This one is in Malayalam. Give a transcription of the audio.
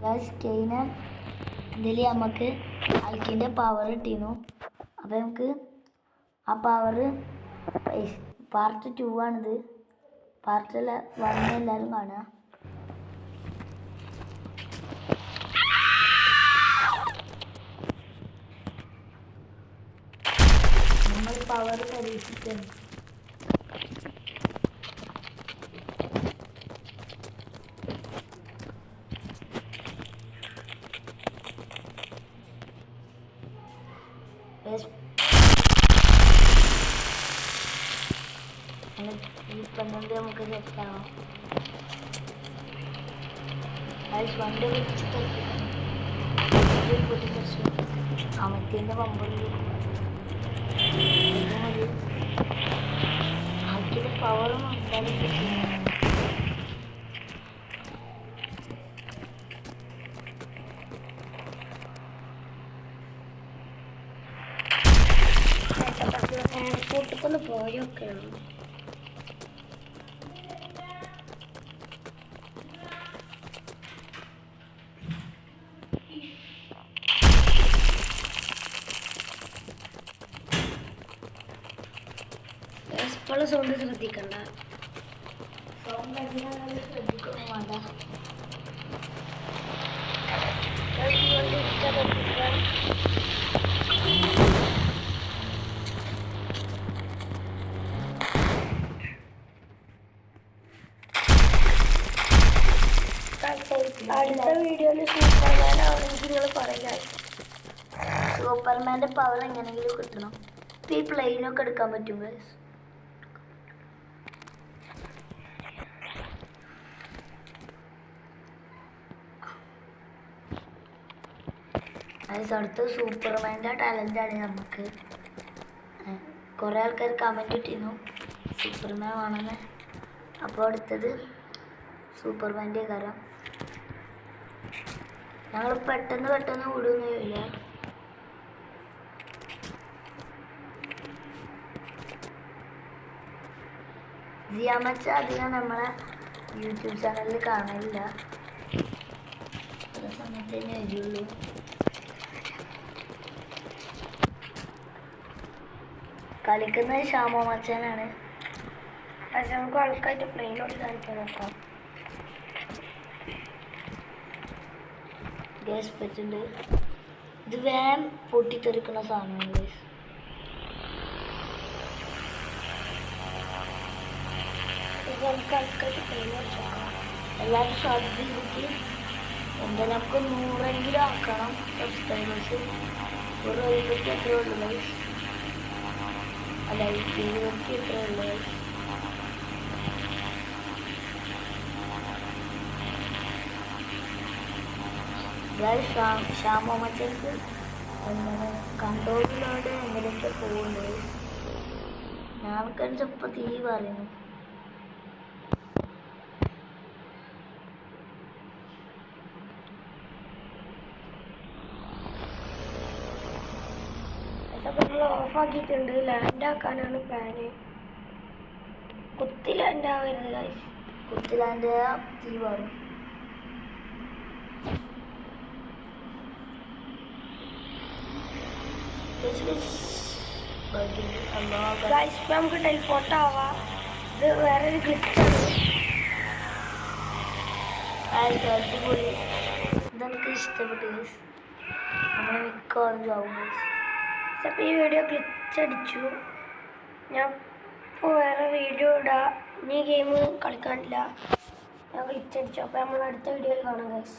ഗൈസ് ഇതിൽ നമുക്ക് അൽക്കിൻ്റെ പവർ കിട്ടിയിരുന്നു. അപ്പോൾ നമുക്ക് ആ പവർ പാർട്ട് 2 ആണിത്. പാർട്ടിൽ 1 എല്ലാവരും കാണുക. നമ്മൾ പവർ പരീക്ഷിക്കുന്നു. പന്ത്രണ്ട് നമുക്ക് സെറ്റാവാം. വണ്ടി അമത്തേൻ്റെ പമ്പറിൽ ആക്കിയത് പവറും എയർപോർട്ടിൽ പോയൊക്കെയാണ്. ഇപ്പോൾ സൗണ്ട് ശ്രദ്ധിക്കണ്ട. ശ്രദ്ധിക്കുന്നു വേണ്ട. അടുത്ത വീഡിയോയിൽ സൂപ്പർമാൻ ആണെങ്കിൽ നിങ്ങൾ പറയുക. സൂപ്പർമാൻ്റെ പവർ എങ്ങനെയെങ്കിലും കിട്ടണം. ഈ പ്ലെയിനൊക്കെ എടുക്കാൻ പറ്റും ഗൈസ്. അടുത്ത് സൂപ്പർമാൻ്റെ ടാലൻ്റാണ് നമുക്ക്. കുറേ ആൾക്കാർ കമൻറ്റ് ഇട്ടിരുന്നു സൂപ്പർമാൻ ആണെന്ന്. അപ്പോൾ അടുത്തത് സൂപ്പർമാൻ്റെ കാര്യം ഞങ്ങൾ പെട്ടെന്ന് വിടുകയൊന്നുമില്ല. ജിയാമച്ച അധികം നമ്മളെ യൂട്യൂബ് ചാനലിൽ കാണലില്ല. ചില സമയത്ത് തന്നെ വരുള്ളൂ. കളിക്കുന്നത് ഷാമോ മച്ചാനാണ്. പക്ഷെ നമുക്ക് ആൾക്കായിട്ട് പ്ലെയിനോട് കാണിക്കാൻ നോക്കാം. ഗ്യാസ് പറ്റുണ്ട്. ഇത് വേം പൊട്ടിത്തെറിക്കുന്ന സാധനമാണ് ഗ്യാസ്. ഇത് നമുക്ക് ആൾക്കായിട്ട് പ്ലെയിനോട് നോക്കാം. എല്ലാവരും ശ്രദ്ധിച്ചിട്ട് എന്താ നമുക്ക് 100 ആക്കണം സബ്സ്ക്രൈബേഴ്സ്. ഒരു 70 എത്ര ഉള്ളു ഗൈസ്. അല്ല 20 എത്ര ഉള്ളു ഗൈസ്. ഷാമോ മച്ചക്ക് എന്താണ് കൺട്രോളിലൂടെ എങ്ങനെയൊക്കെ പോകുന്നുണ്ട്. ഞാൾക്കാർ ചിലപ്പോൾ തീ പറയുന്നു. ഓഫാക്കിയിട്ടുണ്ട്. ലാൻഡാക്കാനാണ് പ്ലാന്. കുത്തി ലാൻഡാവരുത് ഗൈസ്. കുത്തി ലാൻഡ് തീ പറയും. നമുക്ക് ടെലിപ്പോർട്ട് ആവാം. ഇത് വേറൊരു ഗ്ലിച്ചാണ്. അടിപൊളി. ഇതെനിക്ക് ഇഷ്ടപ്പെട്ടു ഗൈസ്. നമ്മൾ മിക്കവാറും ആവും ഗൈസ്. അപ്പോൾ ഈ വീഡിയോ ഗ്ലിച്ചടിച്ചു. ഞാൻ ഇപ്പോൾ വേറെ വീഡിയോ ഇടാം. ഇനി ഗെയിം കളിക്കാനില്ല. ഞാൻ ഗ്ലിച്ചടിച്ചു. അപ്പോൾ നമ്മൾ അടുത്ത വീഡിയോയിൽ കാണാം ഗൈസ്.